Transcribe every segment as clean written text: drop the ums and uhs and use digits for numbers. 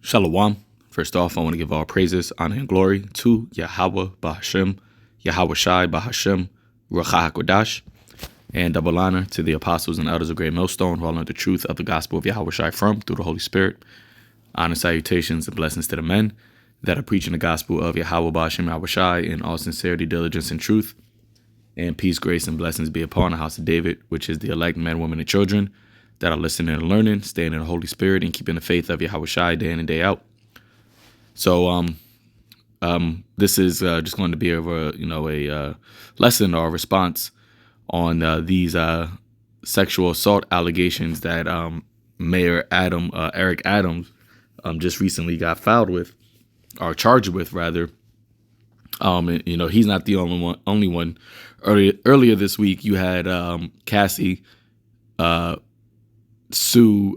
Shalom. First off, I want to give all praises, honor, and glory to Yahweh Bahashem, Yahweh Shai Bahashem, Ruach HaKodash, and double honor to the apostles and elders of Great Millstone who all know the truth of the gospel of Yahweh Shai through the Holy Spirit. Honor, salutations, and blessings to the men that are preaching the gospel of Yahweh Bahashem, Yahweh Shai in all sincerity, diligence, and truth. And peace, grace, and blessings be upon the house of David, which is the elect men, women, and children that are listening and learning, staying in the Holy Spirit, and keeping the faith of Yahweh Shai day in and day out. So, this is just going to be a lesson or a response on these sexual assault allegations that Mayor Eric Adams just recently got filed with, or charged with rather. He's not the only one. Earlier this week, you had Cassie sue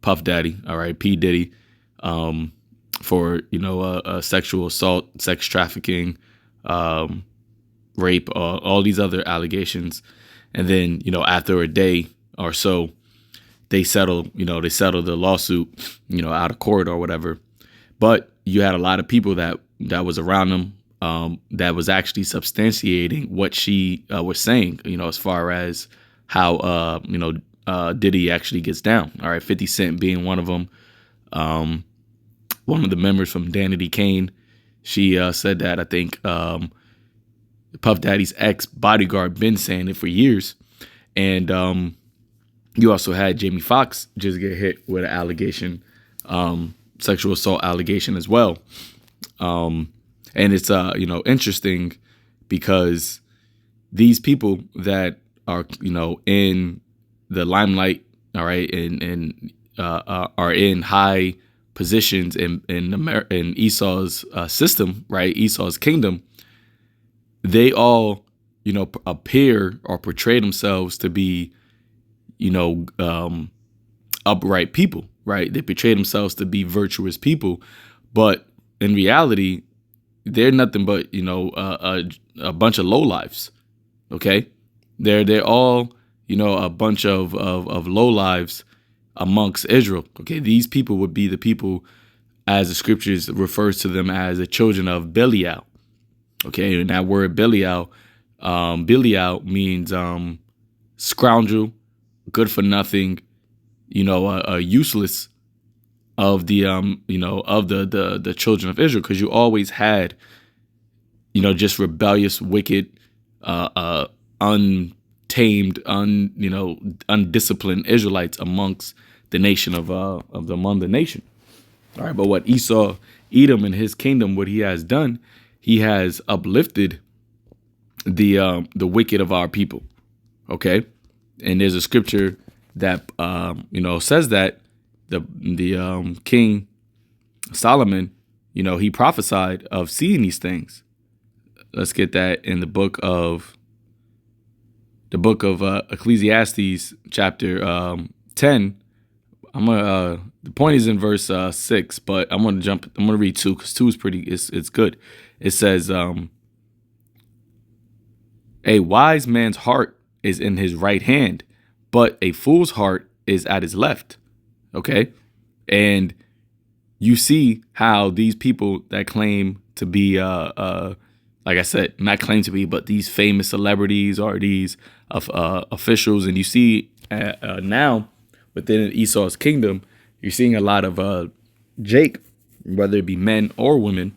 Puff Daddy, all right, P Diddy, for sexual assault, sex trafficking, rape, all these other allegations, and then after a day or so, they settled the lawsuit out of court or whatever. But you had a lot of people that was around them that was actually substantiating what she was saying, as far as how Diddy actually gets down. All right, 50 Cent being one of them. One of the members from Danity Kane, she said that I think Puff Daddy's ex-bodyguard been saying it for years. And you also had Jamie Foxx just get hit with an allegation, sexual assault allegation as well. And it's interesting because these people that are in the limelight, all right, and are in high positions in Esau's system, right, Esau's kingdom, they all appear or portray themselves to be upright people, right? They portray themselves to be virtuous people, but in reality, they're nothing but a bunch of lowlifes. Okay, they're all a bunch of lowlives amongst Israel. Okay, these people would be the people, as the scriptures refers to them as the children of Belial. Okay, and that word Belial means scoundrel, good for nothing, useless of the the children of Israel, because you always had just rebellious, wicked, untamed, undisciplined Israelites amongst the nation among the nation. All right, but what Edom and his kingdom, what he has done, he has uplifted the wicked of our people. Okay, and there's a scripture that says that the King Solomon, he prophesied of seeing these things. Let's get that in the book of Ecclesiastes, chapter 10. The point is in verse 6, but I'm gonna read 2 because 2 is it's good. It says, a wise man's heart is in his right hand, but a fool's heart is at his left. Okay, and you see how these people that claim to be, like I said, not claim to be, but these famous celebrities or these officials, and you see now within Esau's kingdom, you're seeing a lot of Jake, whether it be men or women,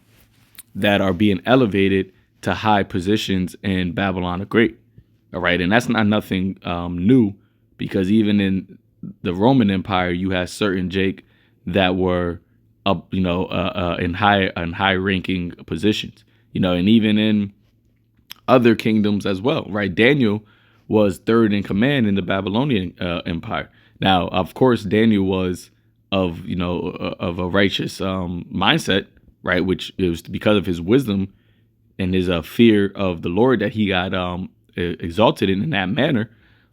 that are being elevated to high positions in Babylon the Great. All right, and that's not nothing new, because even in the Roman Empire, you had certain Jake that were up, in high ranking positions, and even in other kingdoms as well, right? Daniel was third in command in the Babylonian Empire. Now, of course, Daniel was of a righteous mindset, right? Which is because of his wisdom and his fear of the Lord that he got exalted in that manner.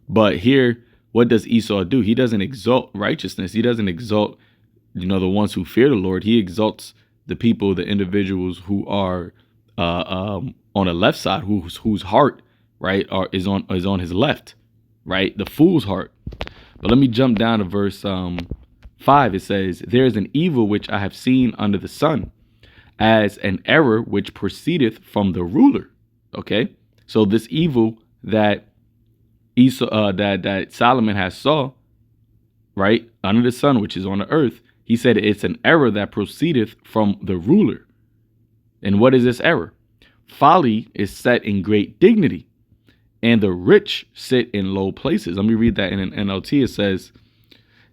But here, what does Esau do? He doesn't exalt righteousness. He doesn't exalt, the ones who fear the Lord. He exalts the people, the individuals who are on the left side, whose heart, right, is on his left, right? The fool's heart. But let me jump down to verse 5, it says, there is an evil which I have seen under the sun, as an error which proceedeth from the ruler. Okay, so this evil that that Solomon has saw, right, under the sun, which is on the earth, he said it's an error that proceedeth from the ruler. And what is this error? Folly is set in great dignity, and the rich sit in low places. Let me read that in an NLT. It says,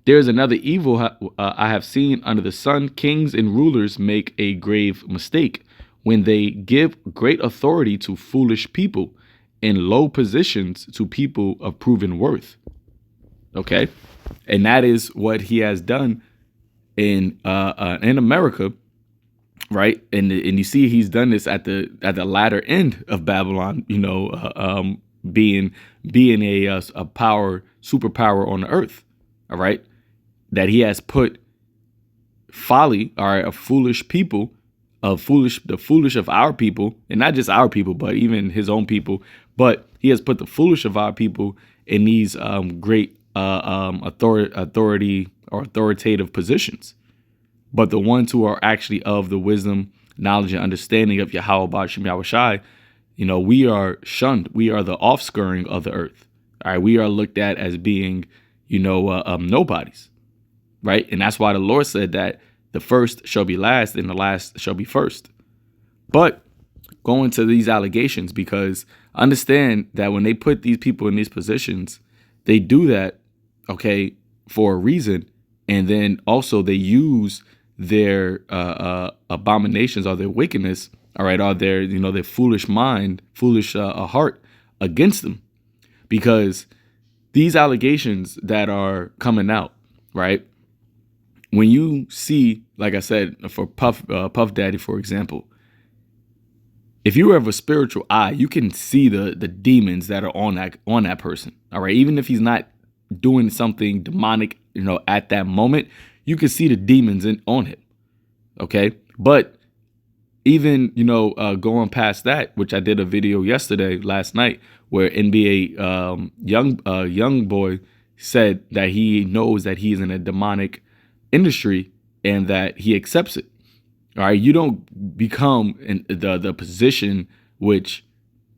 there is another evil I have seen under the sun. Kings and rulers make a grave mistake when they give great authority to foolish people and low positions to people of proven worth. Okay, and that is what he has done in America, right? And you see he's done this at the latter end of Babylon. Being a power superpower on the earth. All right. That he has put folly, all right, of foolish people, the foolish of our people, and not just our people, but even his own people. But he has put the foolish of our people in these great authority or authoritative positions. But the ones who are actually of the wisdom, knowledge, and understanding of Yahweh Ba'ashem Yahushai, we are shunned. We are the offscouring of the earth. All right, we are looked at as being, nobodies. Right. And that's why the Lord said that the first shall be last and the last shall be first. But going to these allegations, because understand that when they put these people in these positions, they do that, okay, for a reason. And then also they use their abominations or their wickedness, all right, or their, their foolish mind, foolish heart against them. Because these allegations that are coming out, right, when you see, like I said, for Puff Daddy, for example, if you have a spiritual eye, you can see the demons that are on that person. All right. Even if he's not doing something demonic, at that moment, you can see the demons on him. OK, but even, going past that, which I did a video last night, where NBA young boy said that he knows that he's in a demonic industry and that he accepts it. All right, you don't become in the position which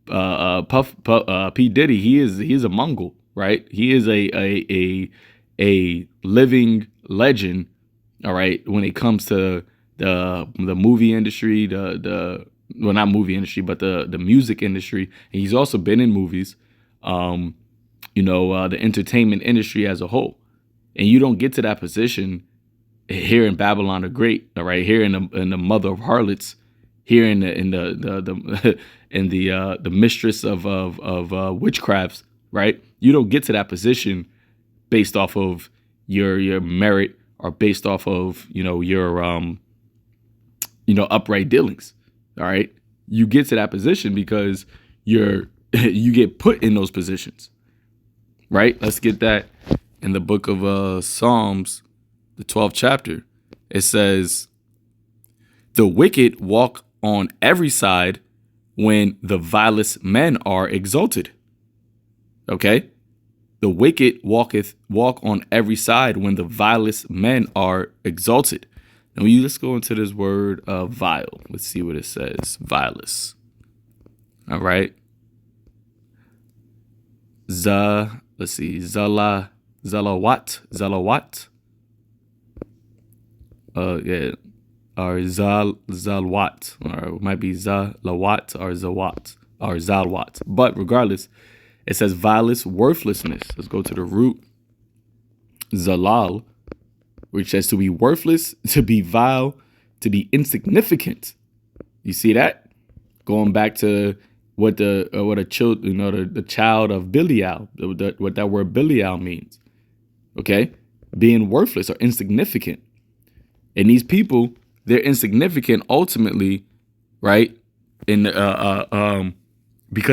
P Diddy. He's a Mongol, right? He is a living legend. All right, when it comes to the movie industry, not movie industry, but the music industry, and he's also been in movies. The entertainment industry as a whole, and you don't get to that position here in Babylon the Great, all right, here in the mother of harlots, here in the mistress of witchcrafts, right? You don't get to that position based off of your merit or based off of your upright dealings, all right? You get to that position because you get put in those positions, right? Let's get that in the book of Psalms. The 12th chapter, it says, the wicked walk on every side when the vilest men are exalted. Okay? The wicked walk on every side when the vilest men are exalted. Now, let's go into this word vile. Let's see what it says. Vilest. All right. Let's see. Zalawat. Or Zalwat, or it might be Zalawat or Zawat or Zalwat. But regardless, it says vilest, worthlessness. Let's go to the root. Zalal, which says to be worthless, to be vile, to be insignificant. You see that? Going back to what the child of Belial, what that word Belial means. Okay, being worthless or insignificant. And these people, they're insignificant ultimately, right? Because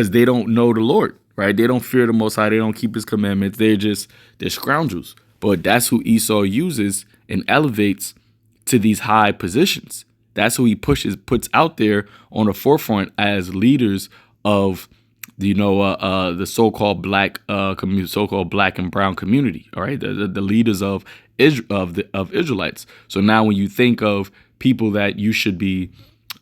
they don't know the Lord, right? They don't fear the Most High. They don't keep His commandments. They're scoundrels. But that's who Esau uses and elevates to these high positions. That's who he puts out there on the forefront as leaders of the so-called black and brown community. All right, the leaders of of Israelites. So now when you think of people that you should be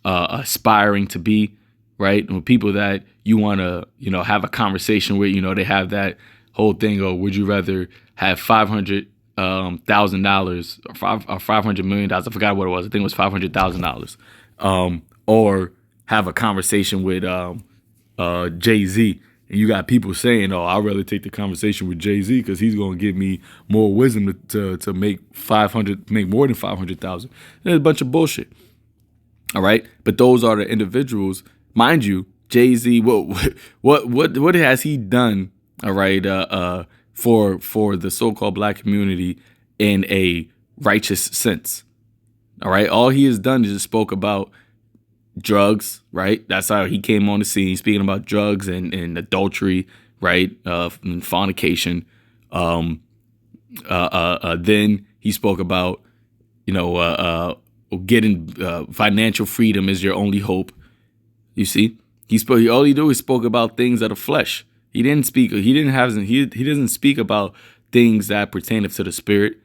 aspiring to be, right, or people that you want to have a conversation with, they have that whole thing of, would you rather have $500,000 or $500 million? I forgot what it was. I think it was $500,000. Or have a conversation with Jay-Z. And you got people saying, "Oh, I'd rather take the conversation with Jay-Z because he's gonna give me more wisdom to make more than 500,000." It's a bunch of bullshit. All right, but those are the individuals, mind you. Jay-Z, what has he done? All right, for the so-called black community in a righteous sense. All right, all he has done is just spoke about drugs, right? That's how he came on the scene, speaking about drugs and adultery, right? And fornication. Then he spoke about, getting financial freedom is your only hope. You see, all he do is spoke about things of the flesh. He doesn't speak about things that pertain to the spirit.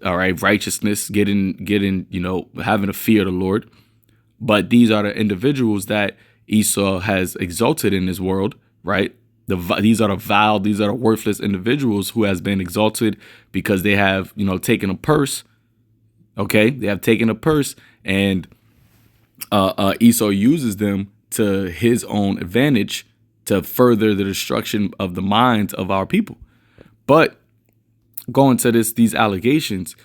All right, righteousness, getting, having a fear of the Lord. But these are the individuals that Esau has exalted in this world, right? These are the worthless individuals who has been exalted because they have, taken a purse. Okay, they have taken a purse, and Esau uses them to his own advantage to further the destruction of the minds of our people. But going to these allegations,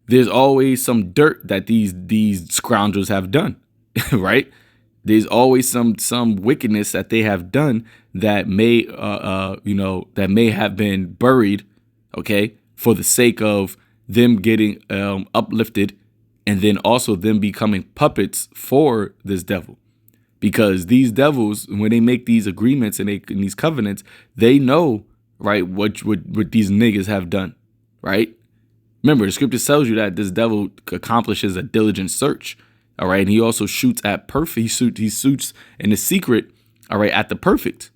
there's always some dirt that these scoundrels have done. Right? There's always some wickedness that they have done that may have been buried, okay, for the sake of them getting uplifted, and then also them becoming puppets for this devil. Because these devils, when they make these agreements and these covenants, they know, right, what these niggas have done, right? Remember, the scripture tells you that this devil accomplishes a diligent search. All right. And he also shoots at perfect. He shoots in the secret. All right. At the perfect.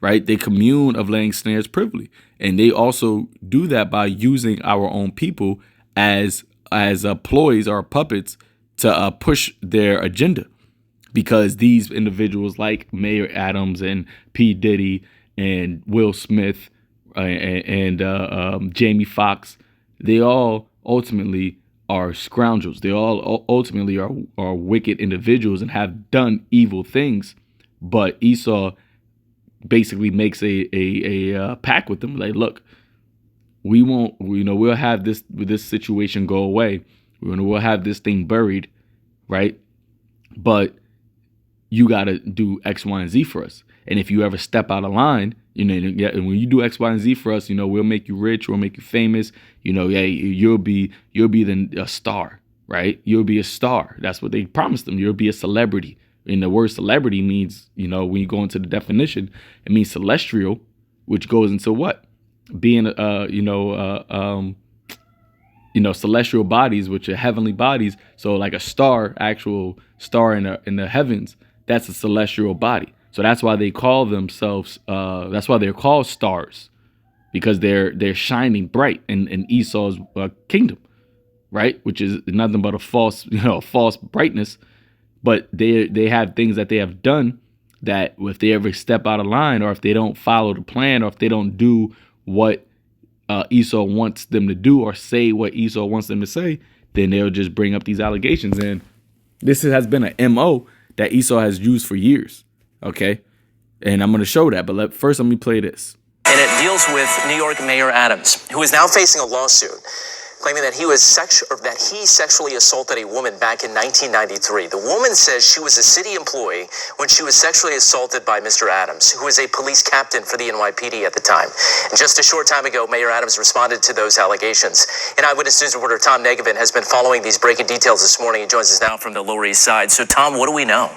Right. They commune of laying snares privily. And they also do that by using our own people as ploys or puppets to push their agenda. Because these individuals like Mayor Adams and P. Diddy and Will Smith and Jamie Foxx, they all ultimately are scoundrels. They all ultimately are wicked individuals and have done evil things. But Esau basically makes a pact with them. Like, look, we won't, we'll have this situation go away. We'll have this thing buried, right? But you got to do X, Y, and Z for us. And if you ever step out of line, and when you do X, Y, and Z for us, we'll make you rich, we'll make you famous. You'll be a star, right? You'll be a star. That's what they promised them. You'll be a celebrity. And the word celebrity means, when you go into the definition, it means celestial, which goes into what? Being, celestial bodies, which are heavenly bodies. So like a star, actual star in the heavens, that's a celestial body. So that's why they call themselves, that's why they're called stars, because they're shining bright in Esau's kingdom, right? Which is nothing but a false brightness. But they have things that they have done that if they ever step out of line, or if they don't follow the plan, or if they don't do what Esau wants them to do, or say what Esau wants them to say, then they'll just bring up these allegations. And this has been an MO that Esau has used for years. Okay. And I'm going to show that. But first, let me play this. And it deals with New York Mayor Adams, who is now facing a lawsuit claiming that he sexually assaulted a woman back in 1993. The woman says she was a city employee when she was sexually assaulted by Mr. Adams, who was a police captain for the NYPD at the time. And just a short time ago, Mayor Adams responded to those allegations. And Eyewitness News reporter Tom Negevin has been following these breaking details this morning. He joins us now from the Lower East Side. So, Tom, what do we know?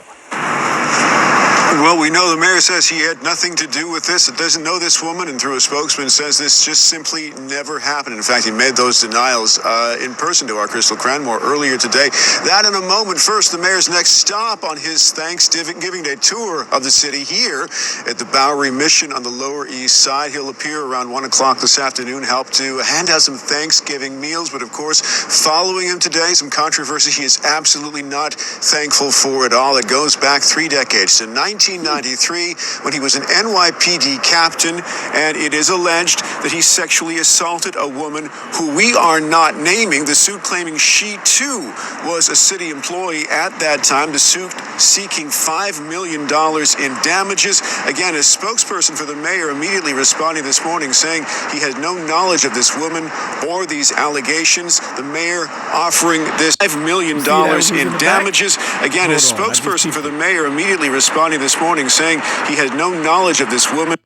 Well, we know the mayor says he had nothing to do with this. It doesn't know this woman, and through a spokesman says this just simply never happened. In fact, he made those denials in person to our Crystal Cranmore earlier today. That in a moment. First, the mayor's next stop on his Thanksgiving Day tour of the city here at the Bowery Mission on the Lower East Side. He'll appear around 1 o'clock this afternoon, help to hand out some Thanksgiving meals. But of course, following him today, some controversy he is absolutely not thankful for at all. It goes back 3 decades to 1993 when he was an NYPD captain, and it is alleged that he sexually assaulted a woman who we are not naming. The suit claiming she too was a city employee at that time. The suit seeking $5 million in damages. Again, a spokesperson for the mayor immediately responding this morning saying he had no knowledge of this woman or these allegations. The mayor offering this $5 million in damages. Again, a spokesperson for the mayor immediately responding this morning saying he had no knowledge of this woman.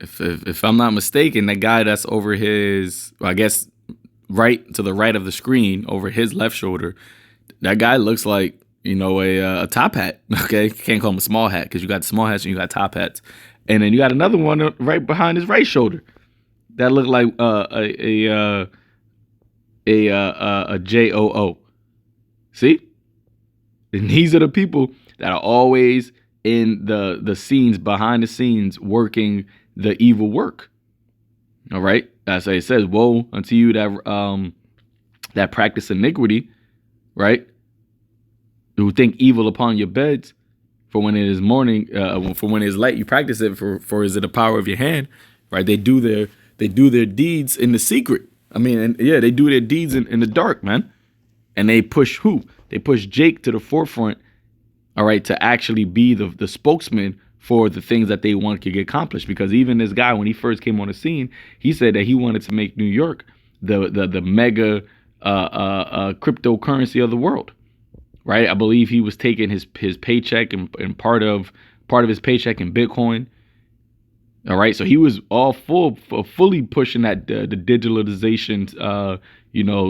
If I'm not mistaken, the guy that's over his, I guess, right to the right of the screen, over his left shoulder, that guy looks like, you know, a top hat. Okay, you can't call him a small hat because you got small hats and you got top hats, and then you got another one right behind his right shoulder that looked like a JOO. See, and these are the people that are always in the scenes, behind the scenes, working the evil work. All right, that's how it says, "Woe unto you that practice iniquity," right? Who think evil upon your beds, for when it is morning, for when it is light, you practice it. For is it the power of your hand, right? They do their deeds in the secret. I mean, and yeah, they do their deeds in the dark, man. And they push who? They push Jake to the forefront, all right, to actually be the spokesman for the things that they want to get accomplished. Because even this guy, when he first came on the scene, he said that he wanted to make New York the mega cryptocurrency of the world. Right, I believe he was taking his paycheck and part of his paycheck in Bitcoin. All right, so he was all fully pushing that the digitalization,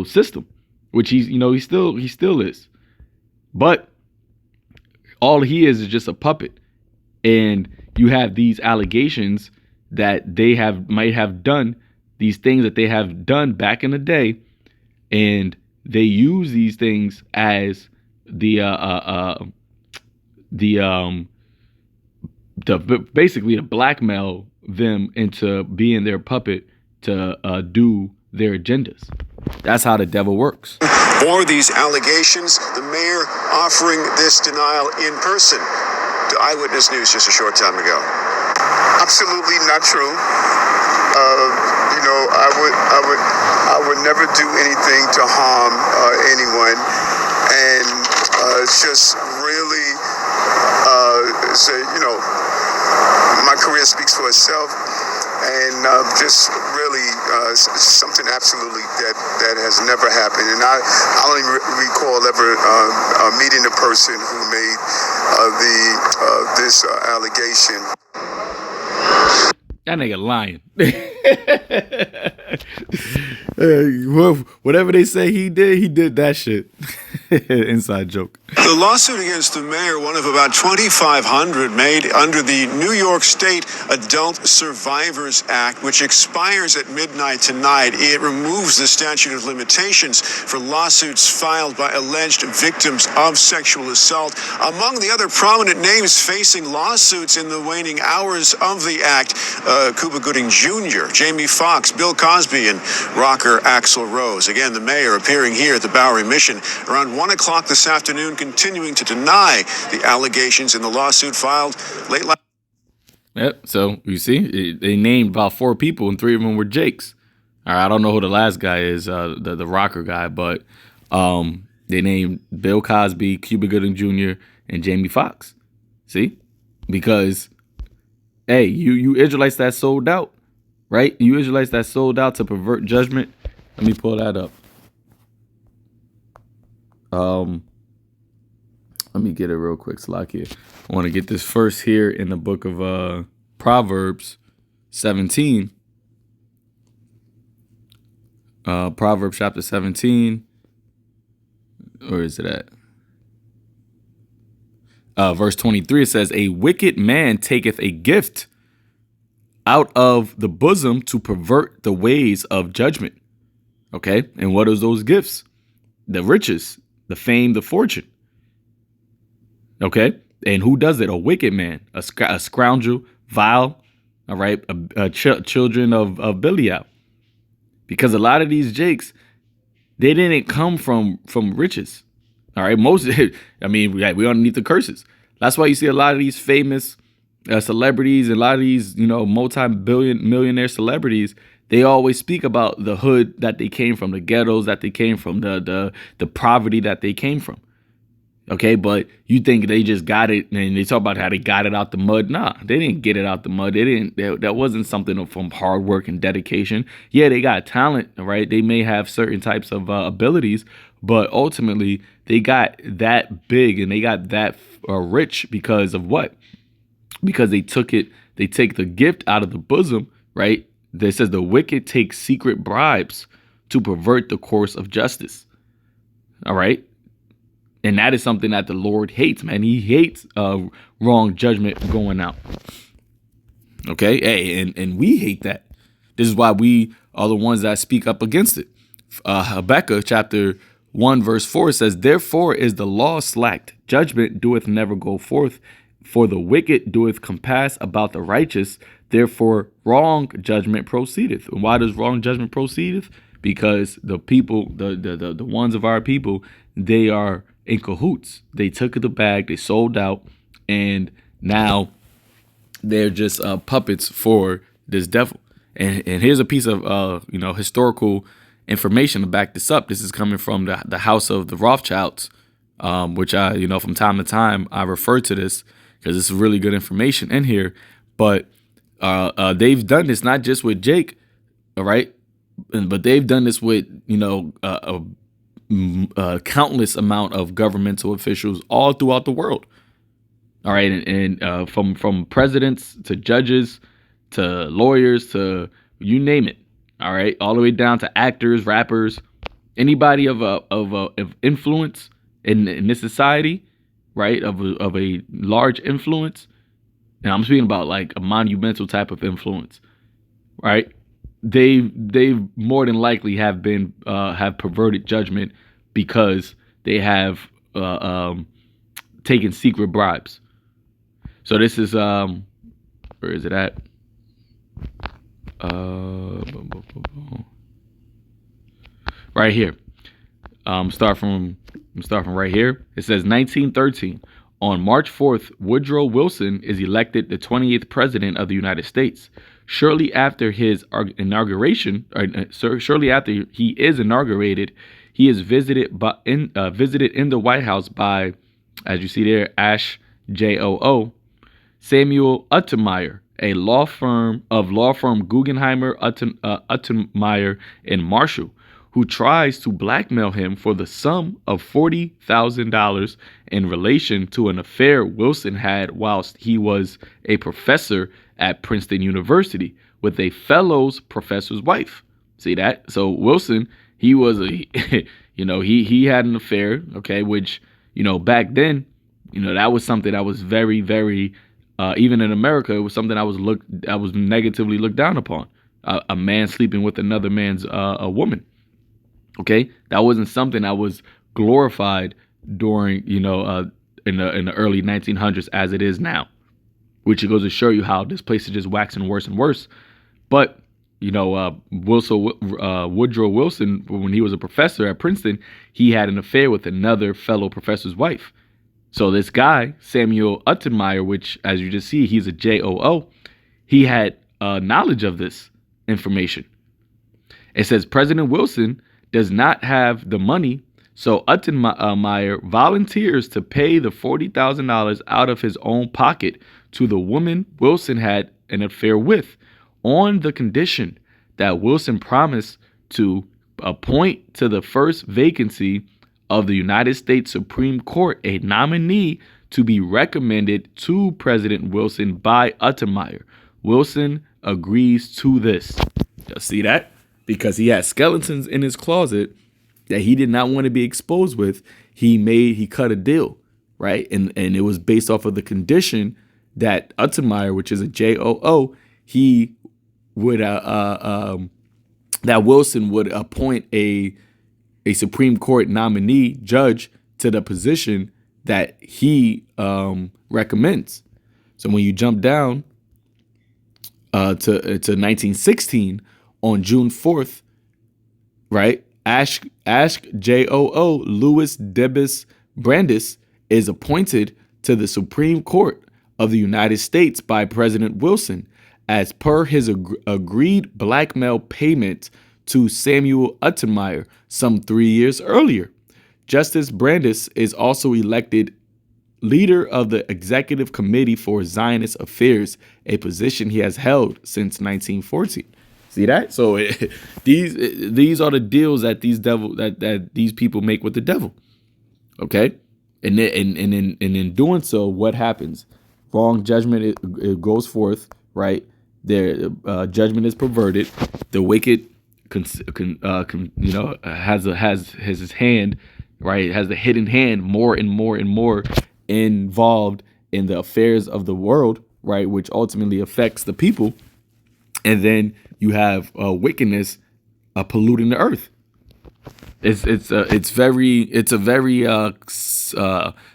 system, which he still is. But all he is just a puppet, and you have these allegations that they might have done these things that they have done back in the day, and they use these things as basically to blackmail them into being their puppet to do their agendas. That's how the devil works. Or these allegations, the mayor offering this denial in person to Eyewitness News just a short time ago. Absolutely not true. I would never do anything to harm anyone, and just really say, my career speaks for itself, and just really something absolutely that has never happened. And I don't even recall ever meeting the person who made this allegation. That nigga lying. Whatever they say he did that shit. Inside joke. The lawsuit against the mayor, one of about 2,500 made under the New York State Adult Survivors Act, which expires at midnight tonight. It removes the statute of limitations for lawsuits filed by alleged victims of sexual assault. Among the other prominent names facing lawsuits in the waning hours of the act, Cuba Gooding Jr., Jamie Foxx, Bill Cosby, and rocker Axl Rose. Again, the mayor appearing here at the Bowery Mission around 1 o'clock this afternoon, continuing to deny the allegations in the lawsuit filed late last. Yep. So you see, they named about 4 people, and 3 of them were Jakes. All right, I don't know who the last guy is, the rocker guy, but they named Bill Cosby, Cuba Gooding Jr., and Jamie Foxx. See, because hey, you Israelites that sold out, right? You Israelites that sold out to pervert judgment. Let me pull that up. Let me get it real quick, Slakia. I want to get this first here in the book of Proverbs 17. Proverbs chapter 17. Where is it at? verse 23, it says, a wicked man taketh a gift out of the bosom to pervert the ways of judgment. Okay. And what are those gifts? The riches, the fame, the fortune. Okay. And who does it? A wicked man, a scoundrel, vile. All right. Children of Belial. Because a lot of these jakes, they didn't come from riches. All right. Most, I mean, we underneath the curses. That's why you see a lot of these famous celebrities and a lot of these, multi-millionaire celebrities. They always speak about the hood that they came from, the ghettos that they came from, the poverty that they came from. OK, but you think they just got it and they talk about how they got it out the mud. Nah, they didn't get it out the mud. That wasn't something from hard work and dedication. Yeah, they got talent. Right. They may have certain types of abilities, but ultimately they got that big and they got that rich because of what? Because they take the gift out of the bosom. Right. That says the wicked take secret bribes to pervert the course of justice. All right. And that is something that the Lord hates, man. He hates wrong judgment going out. Okay. Hey, and we hate that. This is why we are the ones that speak up against it. Habakkuk chapter 1 verse 4 says, therefore is the law slacked. Judgment doeth never go forth. For the wicked doeth compass about the righteous. Therefore wrong judgment proceedeth. And why does wrong judgment proceedeth? Because the people, the ones of our people, they are in cahoots. They took the bag, they sold out, and now they're just puppets for this devil. And here's a piece of historical information to back this up. This is coming from the house of the Rothschilds, which I from time to time I refer to this because it's really good information in here. But they've done this not just with Jake, all right, but they've done this with countless amount of governmental officials all throughout the world. All right. And from presidents to judges to lawyers to you name it. All right. All the way down to actors, rappers, anybody of influence in this society. Right. Of a large influence. And I'm speaking about like a monumental type of influence. Right. They more than likely have perverted judgment because they have taken secret bribes. So this is where is it at? Right here. Start from right here. It says 1913. On March 4th, Woodrow Wilson is elected the 28th president of the United States. Shortly after his inauguration, shortly after he is inaugurated, he is visited in the White House by, as you see there, Ash J.O.O. Samuel Untermeyer, a law firm Guggenheimer, Untermeyer and Marshall, who tries to blackmail him for the sum of $40,000 in relation to an affair Wilson had whilst he was a professor at Princeton University with a fellow's professor's wife. See that? So Wilson, he was he had an affair, okay, which, back then, that was something that was very, very, even in America, it was something that was negatively looked down upon. A man sleeping with another man's a woman. Okay, that wasn't something that was glorified during, in the early 1900s as it is now, which it goes to show you how this place is just waxing worse and worse. But, Woodrow Wilson, when he was a professor at Princeton, he had an affair with another fellow professor's wife. So this guy, Samuel Untermeyer, which, as you just see, he's a J.O.O., he had knowledge of this information. It says President Wilson does not have the money, so Untermeyer volunteers to pay the $40,000 out of his own pocket to the woman Wilson had an affair with, on the condition that Wilson promised to appoint to the first vacancy of the United States Supreme Court a nominee to be recommended to President Wilson by Untermeyer. Wilson agrees to this. You see that? Because he had skeletons in his closet that he did not want to be exposed with. He cut a deal. right? And it was based off of the condition that Untermeyer, which is a JOO, he would that Wilson would appoint a Supreme Court nominee judge to the position that he recommends. So when you jump down to 1916, on June 4th, right, Ask JOO Louis Debus Brandes is appointed to the Supreme Court of the United States by President Wilson as per his agreed blackmail payment to Samuel Untermeyer some 3 years earlier. Justice Brandes is also elected leader of the Executive Committee for Zionist Affairs, a position he has held since 1914. See that? So these are the deals that that these people make with the devil. Okay, and in doing so, what happens? Wrong judgment it goes forth, right? Their judgment is perverted. The wicked, has his hand, right? Has the hidden hand more and more and more involved in the affairs of the world, right? Which ultimately affects the people, and then you have wickedness polluting the earth. It's a very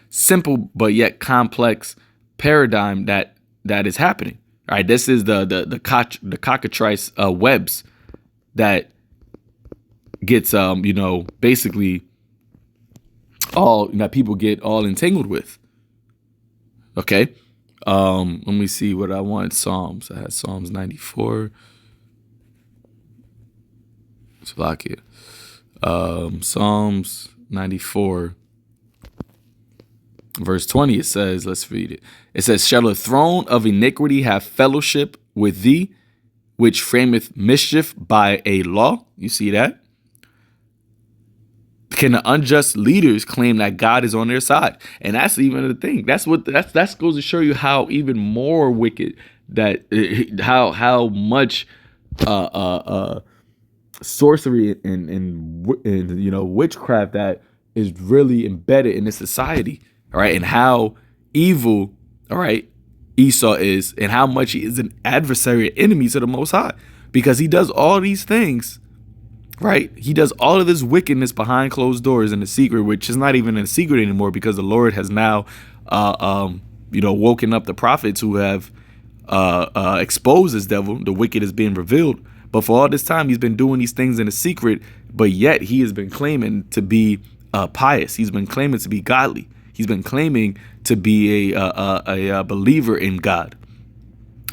simple but yet complex paradigm that is happening. All right, this is the cockatrice webs that gets basically all that people get all entangled with. Okay, let me see what I want. Psalms. I had Psalms 94. Slovakia. Psalms 94. Verse 20, it says, let's read it. It says, shall the throne of iniquity have fellowship with thee, which frameth mischief by a law? You see that? Can the unjust leaders claim that God is on their side? And that's even the thing. That's goes to show you how even more wicked that how much sorcery and witchcraft that is really embedded in this society. All right, and how evil, all right, Esau is, and how much he is an adversary, an enemy to the Most High, because he does all these things, right? He does all of this wickedness behind closed doors in the secret, which is not even a secret anymore, because the Lord has now, woken up the prophets who have exposed this devil. The wicked is being revealed, but for all this time, he's been doing these things in the secret, but yet he has been claiming to be pious. He's been claiming to be godly. He's been claiming to be a believer in God,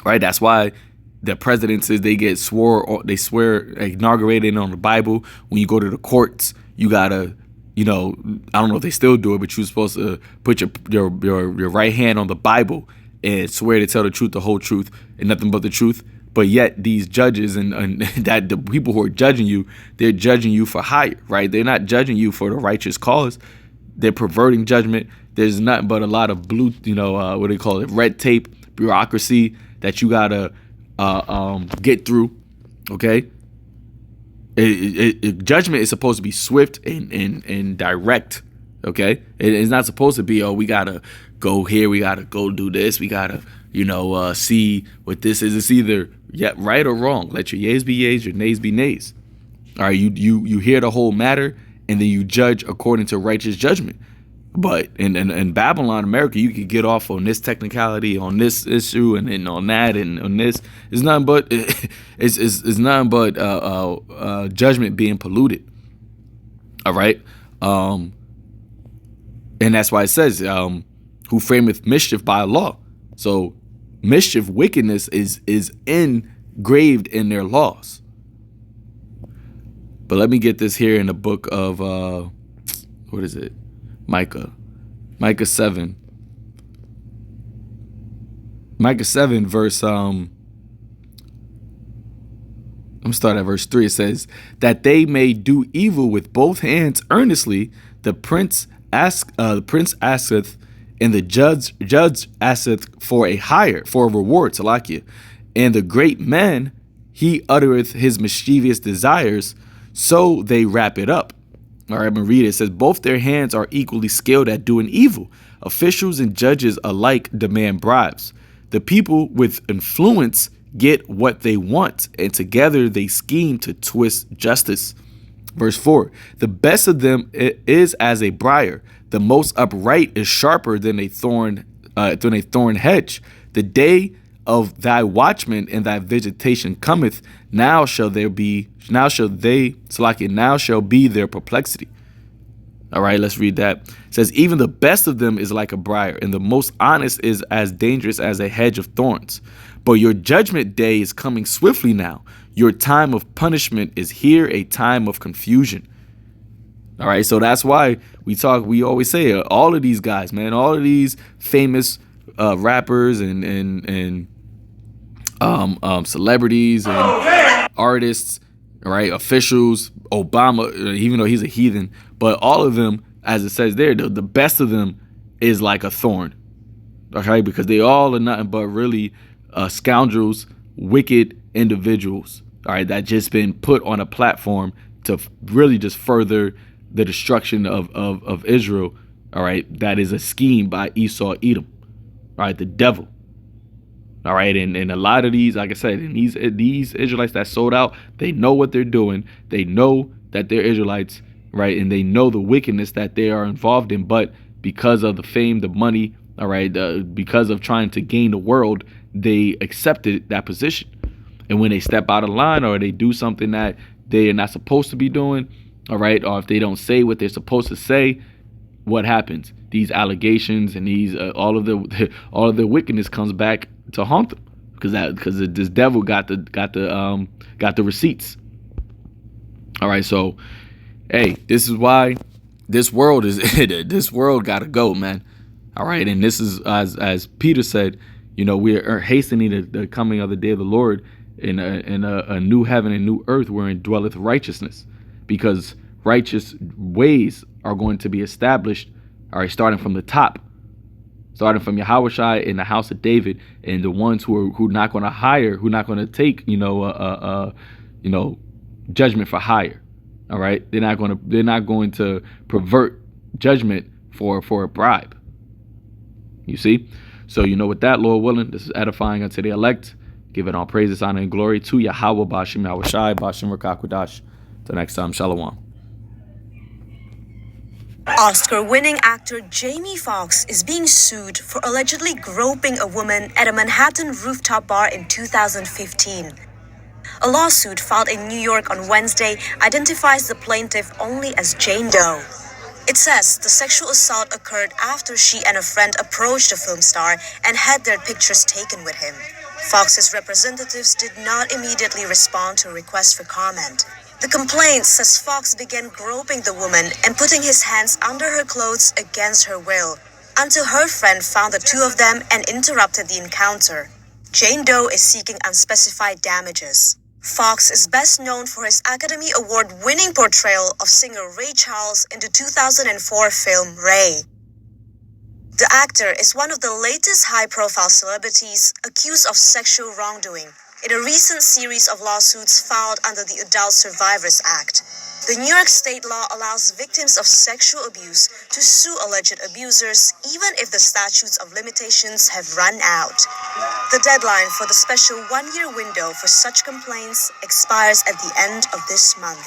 right? That's why the presidencies, they swear inaugurated on the Bible. When you go to the courts, you gotta, I don't know if they still do it, but you're supposed to put your right hand on the Bible and swear to tell the truth, the whole truth, and nothing but the truth. But yet these judges and that the people who are judging you, they're judging you for hire, right? They're not judging you for the righteous cause. They're perverting judgment. There's nothing but a lot of red tape, bureaucracy that you gotta get through. Okay, judgment is supposed to be swift and direct. Okay, it's not supposed to be, we gotta go here, we gotta go do this, we gotta see what this is. It's either right or wrong. Let your yeas be yeas, your nays be nays. All right, you hear the whole matter, and then you judge according to righteous judgment. But in Babylon, America, you could get off on this technicality, on this issue, and then on that, and on this. It's nothing but it's nothing but judgment being polluted. All right, and that's why it says, "Who frameth mischief by law." So mischief, wickedness is engraved in their laws. But let me get this here in the book of what is it? Micah 7. Micah 7 verse I'm gonna start at verse 3. It says, that they may do evil with both hands earnestly, the prince asketh, and the judge asketh for a reward, Salakia. And the great man, he uttereth his mischievous desires, so they wrap it up. All right, I'm going to read it. It says, both their hands are equally skilled at doing evil. Officials and judges alike demand bribes. The people with influence get what they want, and together they scheme to twist justice. Verse 4, the best of them is as a briar. The most upright is sharper than a thorn hedge. The day of thy watchmen and thy visitation cometh. Now shall be their perplexity. All right, let's read that. It says, even the best of them is like a briar, and the most honest is as dangerous as a hedge of thorns. But your judgment day is coming swiftly now. Your time of punishment is here, a time of confusion. All right, so that's why we always say all of these guys, man, all of these famous rappers and celebrities and artists, all right, officials, Obama, even though he's a heathen, but all of them, as it says there, the best of them is like a thorn, okay, because they all are nothing but really scoundrels, wicked individuals, all right, that just been put on a platform to really just further the destruction of Israel, all right, that is a scheme by Esau, Edom, all right, the devil. All right, and a lot of these, like I said, and these Israelites that sold out, they know what they're doing. They know that they're Israelites, right? And they know the wickedness that they are involved in. But because of the fame, the money, all right, because of trying to gain the world, they accepted that position. And when they step out of line or they do something that they are not supposed to be doing, all right, or if they don't say what they're supposed to say, what happens? These allegations and these all of the wickedness comes back to haunt them, because this devil got the receipts. All right, so hey, this is why this world gotta go, man. All right, and this is as Peter said, we are hastening the coming of the day of the Lord in a new heaven and new earth wherein dwelleth righteousness, because righteous ways are going to be established. All right, starting from the top, starting from Yahushua in the house of David, and the ones who not going to take judgment for hire. All right, they're not going to pervert judgment for a bribe. You see, so with that, Lord willing, this is edifying unto the elect. Give it all praises, honor, and glory to Yahweh Bashim Yahushai Bashim Rakakwadash. Till next time, Shalom. Oscar-winning actor Jamie Foxx is being sued for allegedly groping a woman at a Manhattan rooftop bar in 2015. A lawsuit filed in New York on Wednesday identifies the plaintiff only as Jane Doe. It says the sexual assault occurred after she and a friend approached the film star and had their pictures taken with him. Fox's representatives did not immediately respond to a request for comment. The complaint says Foxx began groping the woman and putting his hands under her clothes against her will, until her friend found the two of them and interrupted the encounter. Jane Doe is seeking unspecified damages. Foxx is best known for his Academy Award-winning portrayal of singer Ray Charles in the 2004 film Ray. The actor is one of the latest high-profile celebrities accused of sexual wrongdoing in a recent series of lawsuits filed under the Adult Survivors Act. The New York state law allows victims of sexual abuse to sue alleged abusers even if the statutes of limitations have run out. The deadline for the special one-year window for such complaints expires at the end of this month.